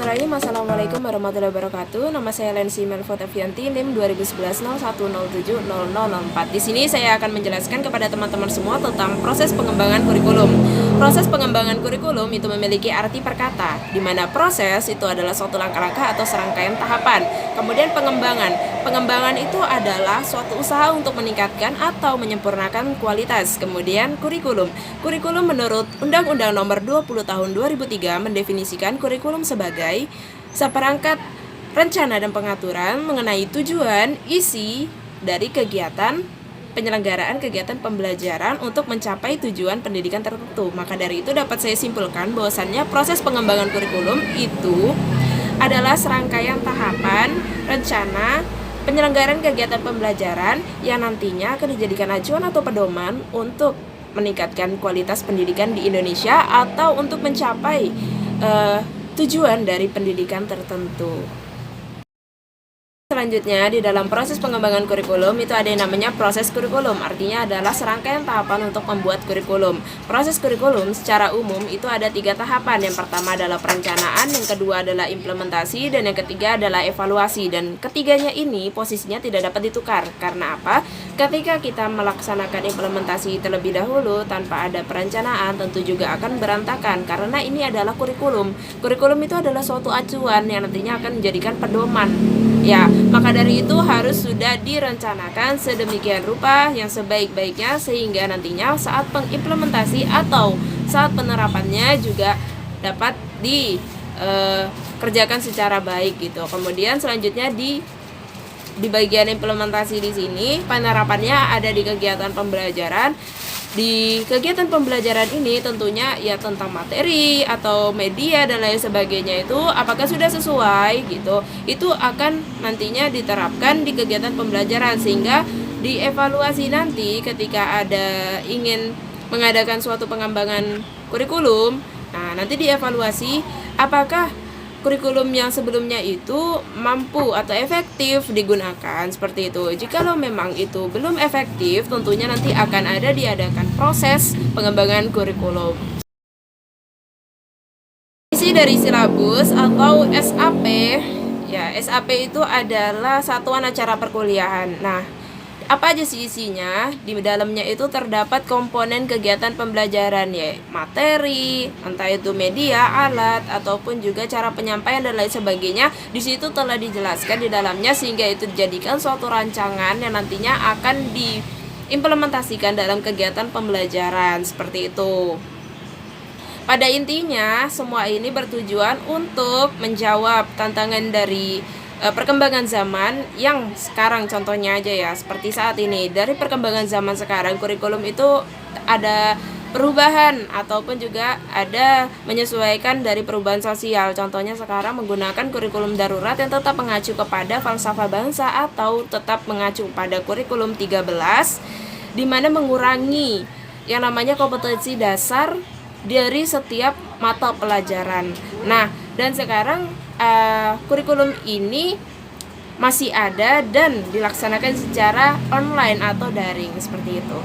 Bismillahirrahmanirrahim. Assalamualaikum warahmatullahi wabarakatuh. Nama saya Lensi Melvot Evianti, NIM 2011-0107-0004. Di sini saya akan menjelaskan kepada teman-teman semua tentang proses pengembangan kurikulum. Proses pengembangan kurikulum itu memiliki arti perkata, di mana proses itu adalah suatu langkah-langkah atau serangkaian tahapan. Kemudian pengembangan itu adalah suatu usaha untuk meningkatkan atau menyempurnakan kualitas. Kemudian kurikulum menurut Undang-Undang Nomor 20 Tahun 2003 mendefinisikan kurikulum sebagai seperangkat rencana dan pengaturan mengenai tujuan, isi dari kegiatan penyelenggaraan kegiatan pembelajaran untuk mencapai tujuan pendidikan tertentu. Maka dari itu dapat saya simpulkan bahwasannya proses pengembangan kurikulum itu adalah serangkaian tahapan, rencana, penyelenggaraan kegiatan pembelajaran yang nantinya akan dijadikan acuan atau pedoman untuk meningkatkan kualitas pendidikan di Indonesia atau untuk mencapai tujuan dari pendidikan tertentu. Selanjutnya, di dalam proses pengembangan kurikulum itu ada yang namanya proses kurikulum. Artinya adalah serangkaian tahapan untuk membuat kurikulum. Proses kurikulum secara umum itu ada 3 tahapan. Yang pertama adalah perencanaan, yang kedua adalah implementasi, dan yang ketiga adalah evaluasi. Dan ketiganya ini posisinya tidak dapat ditukar. Karena apa? Ketika kita melaksanakan implementasi terlebih dahulu tanpa ada perencanaan, tentu juga akan berantakan. Karena ini adalah kurikulum. Kurikulum itu adalah suatu acuan yang nantinya akan menjadikan pedoman. Ya, maka dari itu harus sudah direncanakan sedemikian rupa yang sebaik-baiknya sehingga nantinya saat pengimplementasi atau saat penerapannya juga dapat dikerjakan secara baik gitu. Kemudian selanjutnya di bagian implementasi di sini penerapannya ada di kegiatan pembelajaran. Di kegiatan pembelajaran ini tentunya ya tentang materi atau media dan lain sebagainya itu apakah sudah sesuai gitu. Itu akan nantinya diterapkan di kegiatan pembelajaran sehingga dievaluasi nanti ketika ada ingin mengadakan suatu pengembangan kurikulum. Nah, nanti dievaluasi apakah kurikulum yang sebelumnya itu mampu atau efektif digunakan seperti itu. Jikalau memang itu belum efektif, tentunya nanti akan diadakan proses pengembangan kurikulum. Isi dari silabus atau SAP, ya SAP itu adalah satuan acara perkuliahan. Nah, apa aja sih isinya? Di dalamnya itu terdapat komponen kegiatan pembelajaran ya, materi, entah itu media, alat, ataupun juga cara penyampaian dan lain sebagainya. Di situ telah dijelaskan di dalamnya sehingga itu dijadikan suatu rancangan yang nantinya akan diimplementasikan dalam kegiatan pembelajaran seperti itu. Pada intinya, semua ini bertujuan untuk menjawab tantangan dari perkembangan zaman yang sekarang contohnya aja ya seperti saat ini. Dari perkembangan zaman sekarang kurikulum itu ada perubahan ataupun juga ada menyesuaikan dari perubahan sosial. Contohnya sekarang menggunakan kurikulum darurat yang tetap mengacu kepada falsafah bangsa atau tetap mengacu pada kurikulum 13 di mana mengurangi yang namanya kompetensi dasar dari setiap mata pelajaran. Nah, dan sekarang kurikulum ini masih ada dan dilaksanakan secara online atau daring seperti itu.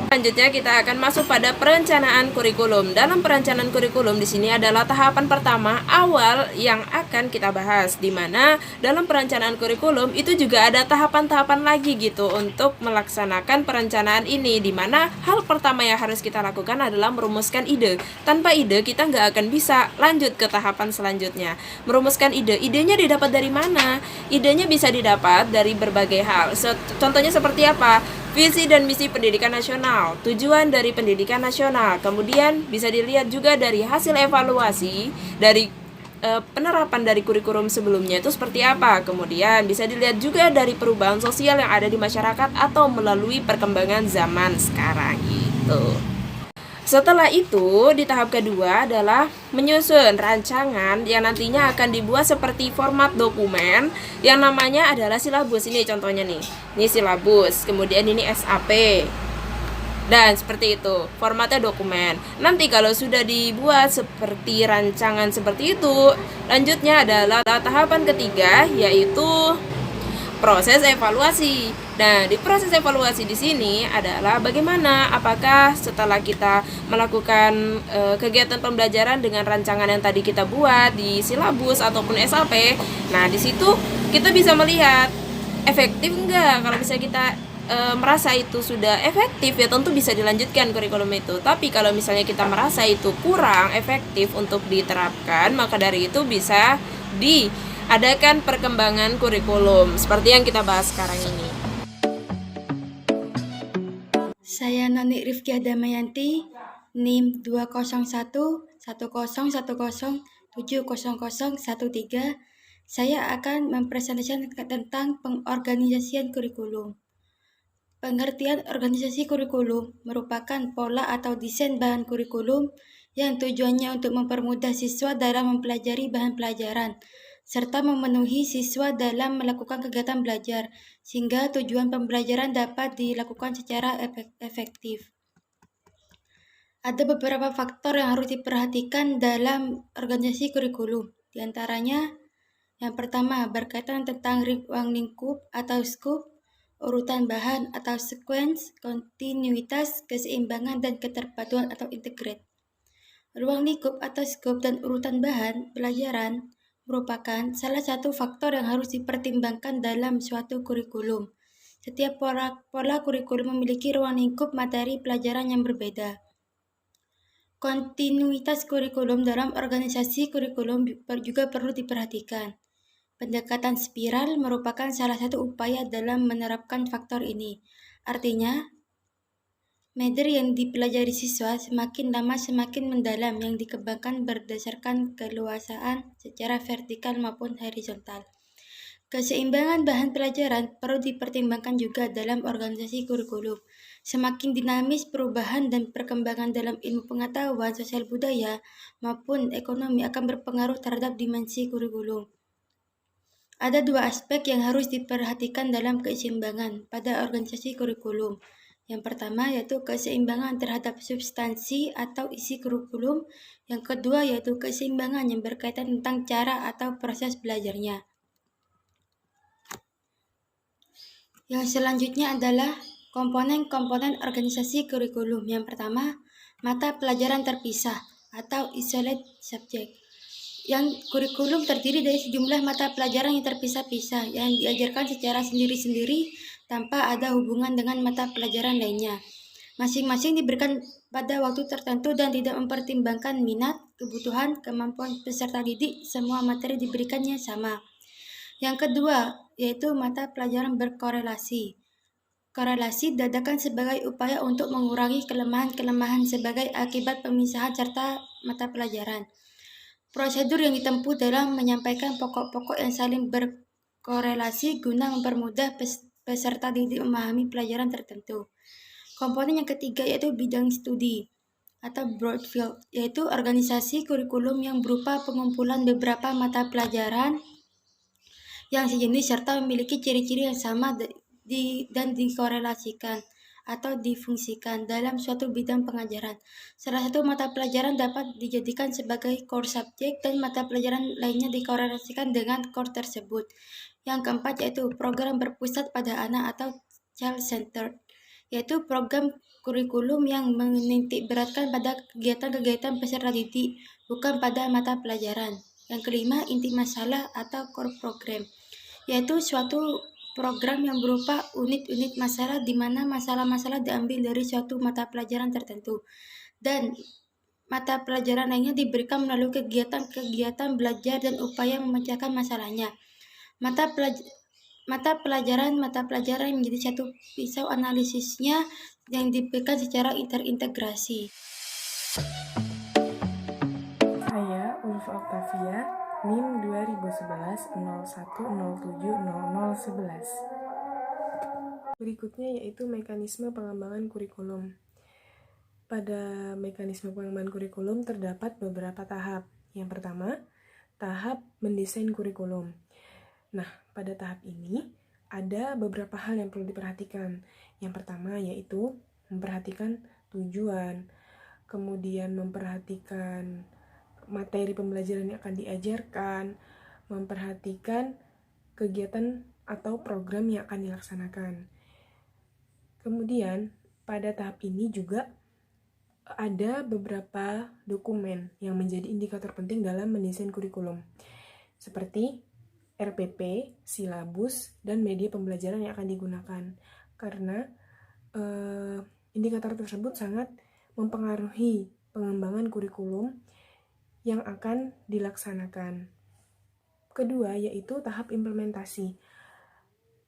Selanjutnya kita akan masuk pada perencanaan kurikulum. Dalam perencanaan kurikulum di sini adalah tahapan pertama awal yang akan kita bahas, di mana dalam perencanaan kurikulum itu juga ada tahapan-tahapan lagi gitu untuk melaksanakan perencanaan ini, di mana hal pertama yang harus kita lakukan adalah merumuskan ide. Tanpa ide kita nggak akan bisa lanjut ke tahapan selanjutnya. Merumuskan ide, idenya didapat dari mana? Idenya bisa didapat dari berbagai hal. Contohnya seperti apa? Visi dan misi pendidikan nasional, tujuan dari pendidikan nasional. Kemudian bisa dilihat juga dari hasil evaluasi dari penerapan dari kurikulum sebelumnya itu seperti apa. Kemudian bisa dilihat juga dari perubahan sosial yang ada di masyarakat atau melalui perkembangan zaman sekarang gitu. Setelah itu, di tahap kedua adalah menyusun rancangan yang nantinya akan dibuat seperti format dokumen yang namanya adalah silabus. Ini contohnya nih, ini silabus, kemudian ini SAP. Dan seperti itu, formatnya dokumen. Nanti kalau sudah dibuat seperti rancangan seperti itu, lanjutnya adalah tahapan ketiga yaitu proses evaluasi. Nah, di proses evaluasi di sini adalah bagaimana apakah setelah kita melakukan kegiatan pembelajaran dengan rancangan yang tadi kita buat di silabus ataupun SAP. Nah, di situ kita bisa melihat efektif enggak. Kalau misalnya kita merasa itu sudah efektif, ya tentu bisa dilanjutkan kurikulum itu. Tapi kalau misalnya kita merasa itu kurang efektif untuk diterapkan, maka dari itu bisa diadakan perkembangan kurikulum seperti yang kita bahas sekarang ini. Saya Noni Rifki Damayanti, NIM 2011010700013. Saya akan mempresentasikan tentang pengorganisasian kurikulum. Pengertian organisasi kurikulum merupakan pola atau desain bahan kurikulum yang tujuannya untuk mempermudah siswa dalam mempelajari bahan pelajaran, serta memenuhi siswa dalam melakukan kegiatan belajar, sehingga tujuan pembelajaran dapat dilakukan secara efektif. Ada beberapa faktor yang harus diperhatikan dalam organisasi kurikulum. Di antaranya, yang pertama berkaitan tentang ruang lingkup atau scope, urutan bahan atau sequence, kontinuitas, keseimbangan, dan keterpaduan atau integrate. Ruang lingkup atau scope dan urutan bahan pelajaran merupakan salah satu faktor yang harus dipertimbangkan dalam suatu kurikulum. Setiap pola kurikulum memiliki ruang lingkup materi pelajaran yang berbeda. Kontinuitas kurikulum dalam organisasi kurikulum juga perlu diperhatikan. Pendekatan spiral merupakan salah satu upaya dalam menerapkan faktor ini. Artinya, materi yang dipelajari siswa semakin lama semakin mendalam yang dikembangkan berdasarkan keluasaan secara vertikal maupun horizontal. Keseimbangan bahan pelajaran perlu dipertimbangkan juga dalam organisasi kurikulum. Semakin dinamis perubahan dan perkembangan dalam ilmu pengetahuan sosial budaya maupun ekonomi akan berpengaruh terhadap dimensi kurikulum. Ada dua aspek yang harus diperhatikan dalam keseimbangan pada organisasi kurikulum. Yang pertama yaitu keseimbangan terhadap substansi atau isi kurikulum. Yang kedua yaitu keseimbangan yang berkaitan tentang cara atau proses belajarnya. Yang selanjutnya adalah komponen-komponen organisasi kurikulum. Yang pertama, mata pelajaran terpisah atau isolate subject. Yang kurikulum terdiri dari sejumlah mata pelajaran yang terpisah-pisah yang diajarkan secara sendiri-sendiri tanpa ada hubungan dengan mata pelajaran lainnya. Masing-masing diberikan pada waktu tertentu dan tidak mempertimbangkan minat, kebutuhan, kemampuan peserta didik. Semua materi diberikannya sama. Yang kedua, yaitu mata pelajaran berkorelasi. Korelasi dadakan sebagai upaya untuk mengurangi kelemahan-kelemahan sebagai akibat pemisahan serta mata pelajaran. Prosedur yang ditempuh dalam menyampaikan pokok-pokok yang saling berkorelasi guna mempermudah peserta didik memahami pelajaran tertentu. Komponen yang ketiga yaitu bidang studi atau broad field, yaitu organisasi kurikulum yang berupa pengumpulan beberapa mata pelajaran yang sejenis serta memiliki ciri-ciri yang sama dan dikorelasikan atau difungsikan dalam suatu bidang pengajaran. Salah satu mata pelajaran dapat dijadikan sebagai core subject dan mata pelajaran lainnya dikorelasikan dengan core tersebut. Yang keempat yaitu program berpusat pada anak atau child-centered, yaitu program kurikulum yang menitik beratkan pada kegiatan-kegiatan peserta didik, bukan pada mata pelajaran. Yang kelima, inti masalah atau core program, yaitu suatu program yang berupa unit-unit masalah di mana masalah-masalah diambil dari suatu mata pelajaran tertentu dan mata pelajaran lainnya diberikan melalui kegiatan-kegiatan belajar dan upaya memecahkan masalahnya. Mata pelajaran menjadi satu pisau analisisnya yang diberikan secara terintegrasi. Saya Ulfa Octavia, NIM 2011-0107-0011. Berikutnya yaitu mekanisme pengembangan kurikulum. Pada mekanisme pengembangan kurikulum terdapat beberapa tahap. Yang pertama, tahap mendesain kurikulum. Nah, pada tahap ini ada beberapa hal yang perlu diperhatikan. Yang pertama yaitu memperhatikan tujuan, kemudian memperhatikan materi pembelajaran yang akan diajarkan, memperhatikan kegiatan atau program yang akan dilaksanakan. Kemudian, pada tahap ini juga ada beberapa dokumen yang menjadi indikator penting dalam mendesain kurikulum, seperti RPP, silabus, dan media pembelajaran yang akan digunakan. Karena indikator tersebut sangat mempengaruhi pengembangan kurikulum yang akan dilaksanakan. Kedua, yaitu tahap implementasi.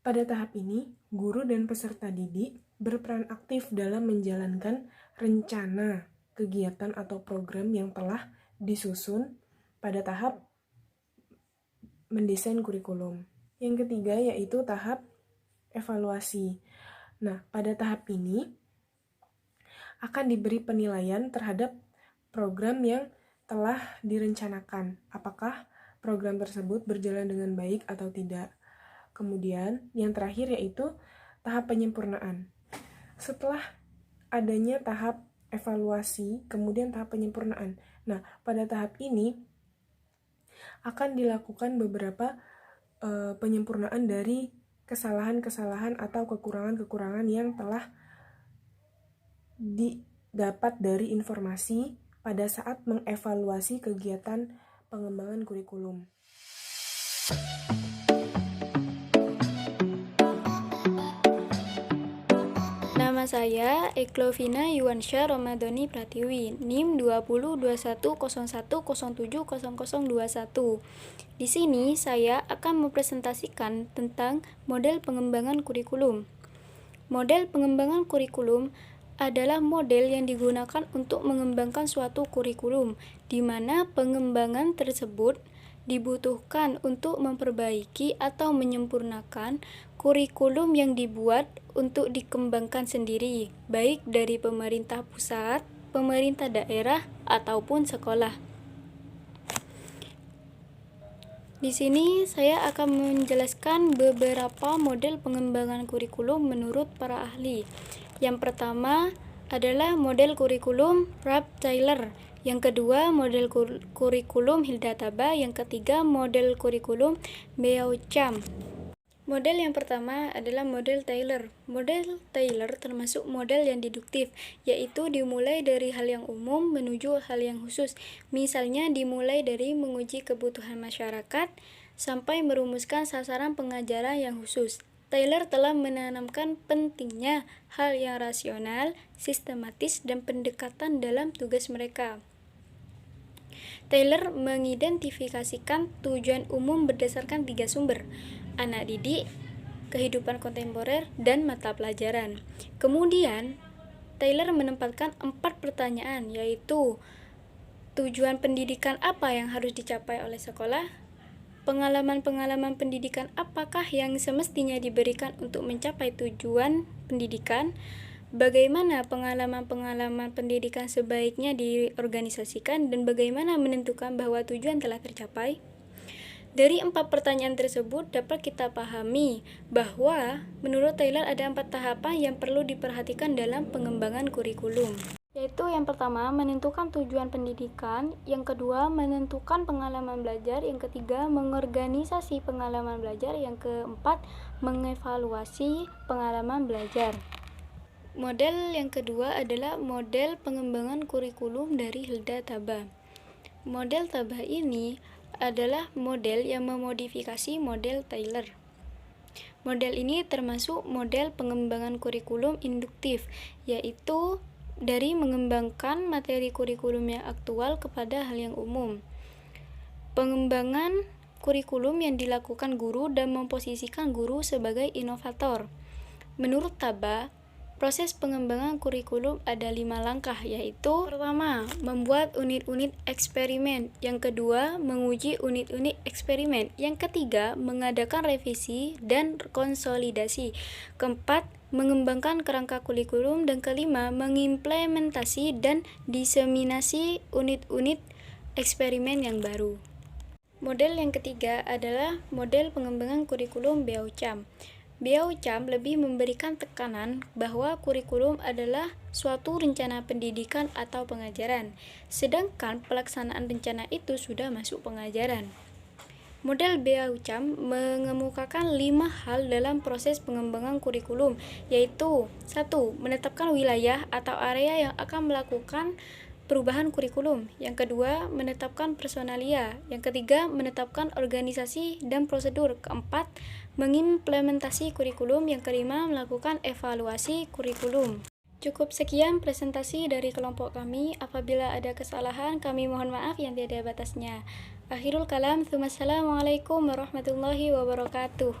Pada tahap ini, guru dan peserta didik berperan aktif dalam menjalankan rencana kegiatan atau program yang telah disusun pada tahap mendesain kurikulum. Yang ketiga, yaitu tahap evaluasi. Nah, pada tahap ini akan diberi penilaian terhadap program yang telah direncanakan. Apakah program tersebut berjalan dengan baik atau tidak. Kemudian, yang terakhir yaitu tahap penyempurnaan. Setelah adanya tahap evaluasi, kemudian tahap penyempurnaan. Nah, pada tahap ini akan dilakukan beberapa penyempurnaan dari kesalahan-kesalahan atau kekurangan-kekurangan yang telah didapat dari informasi pada saat mengevaluasi kegiatan pengembangan kurikulum. Nama saya Eklovina Yuwansyah Romadhoni Pratiwi, NIM 202101070021. Di sini saya akan mempresentasikan tentang model pengembangan kurikulum. Model pengembangan kurikulum adalah model yang digunakan untuk mengembangkan suatu kurikulum, di mana pengembangan tersebut dibutuhkan untuk memperbaiki atau menyempurnakan kurikulum yang dibuat untuk dikembangkan sendiri, baik dari pemerintah pusat, pemerintah daerah, ataupun sekolah. Di sini saya akan menjelaskan beberapa model pengembangan kurikulum menurut para ahli. Yang pertama adalah model kurikulum Ralph-Taylor. Yang kedua, model kurikulum Hilda Taba. Yang ketiga, model kurikulum Beauchamp. Model yang pertama adalah model Taylor. Model Taylor termasuk model yang deduktif, yaitu dimulai dari hal yang umum menuju hal yang khusus. Misalnya dimulai dari menguji kebutuhan masyarakat sampai merumuskan sasaran pengajaran yang khusus. Taylor telah menanamkan pentingnya hal yang rasional, sistematis, dan pendekatan dalam tugas mereka. Taylor mengidentifikasikan tujuan umum berdasarkan 3 sumber: anak didik, kehidupan kontemporer, dan mata pelajaran. Kemudian, Taylor menempatkan 4 pertanyaan, yaitu tujuan pendidikan apa yang harus dicapai oleh sekolah, pengalaman-pengalaman pendidikan apakah yang semestinya diberikan untuk mencapai tujuan pendidikan, bagaimana pengalaman-pengalaman pendidikan sebaiknya diorganisasikan, dan bagaimana menentukan bahwa tujuan telah tercapai. Dari 4 pertanyaan tersebut dapat kita pahami bahwa menurut Taylor ada 4 tahapan yang perlu diperhatikan dalam pengembangan kurikulum. Yaitu yang pertama, menentukan tujuan pendidikan, yang kedua, menentukan pengalaman belajar, yang ketiga, mengorganisasi pengalaman belajar, yang keempat, mengevaluasi pengalaman belajar. Model yang kedua adalah model pengembangan kurikulum dari Hilda Taba. Model Taba ini adalah model yang memodifikasi model Taylor. Model ini termasuk model pengembangan kurikulum induktif, yaitu dari mengembangkan materi kurikulum yang aktual kepada hal yang umum. Pengembangan kurikulum yang dilakukan guru dan memposisikan guru sebagai inovator. Menurut Taba, proses pengembangan kurikulum ada 5 langkah, yaitu pertama, membuat unit-unit eksperimen, yang kedua, menguji unit-unit eksperimen, yang ketiga, mengadakan revisi dan konsolidasi, keempat, mengembangkan kerangka kurikulum, dan kelima, mengimplementasi dan diseminasi unit-unit eksperimen yang baru. Model yang ketiga adalah model pengembangan kurikulum Beauchamp. Beauchamp lebih memberikan tekanan bahwa kurikulum adalah suatu rencana pendidikan atau pengajaran, sedangkan pelaksanaan rencana itu sudah masuk pengajaran. Model BAUCAM mengemukakan 5 hal dalam proses pengembangan kurikulum, yaitu 1. Menetapkan wilayah atau area yang akan melakukan perubahan kurikulum. Yang kedua, menetapkan personalia. Yang ketiga, menetapkan organisasi dan prosedur. Keempat, mengimplementasi kurikulum. Yang kelima, melakukan evaluasi kurikulum. Cukup sekian presentasi dari kelompok kami. Apabila ada kesalahan, kami mohon maaf yang tiada batasnya. Akhirul kalam, Assalamualaikum warahmatullahi wabarakatuh.